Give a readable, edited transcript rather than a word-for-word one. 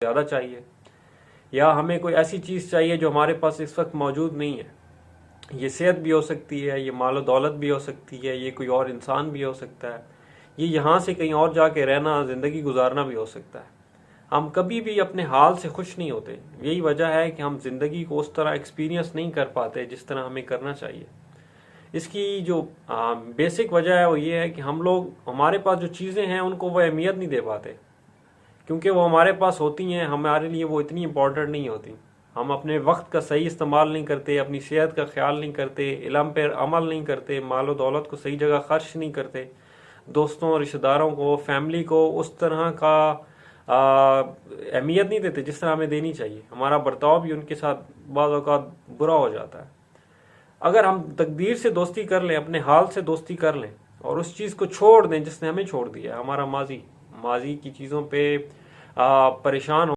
ज़्यादा चाहिए, या हमें कोई ऐसी चीज़ चाहिए जो हमारे पास इस वक्त मौजूद नहीं है। ये सेहत भी हो सकती है, ये मालो दौलत भी हो सकती है, ये कोई और इंसान भी हो सकता है, ये यहाँ से कहीं और जाके रहना, ज़िंदगी गुजारना भी हो सकता है। हम कभी भी अपने हाल से खुश नहीं होते। यही वजह है कि हम ज़िंदगी को उस तरह एक्सपीरियंस नहीं कर पाते जिस तरह हमें करना चाहिए। इसकी जो बेसिक वजह है वो ये है कि हम लोग, हमारे पास जो चीज़ें हैं उनको वो अहमियत नहीं दे पाते, क्योंकि वो हमारे पास होती हैं, हमारे लिए वो इतनी इम्पोर्टेंट नहीं होती। हम अपने वक्त का सही इस्तेमाल नहीं करते, अपनी सेहत का ख्याल नहीं करते, इल्म पर अमल नहीं करते, मालो दौलत को सही जगह खर्च नहीं करते, दोस्तों रिश्तेदारों को, फैमिली को उस तरह का अहमियत नहीं देते जिस तरह हमें देनी चाहिए। हमारा बर्ताव भी उनके साथ बाज़ औक़ात बुरा हो जाता है। अगर हम तकदीर से दोस्ती कर लें, अपने हाल से दोस्ती कर लें और उस चीज़ को छोड़ दें जिसने हमें छोड़ दिया, हमारा माजी, माजी की चीज़ों पे परेशान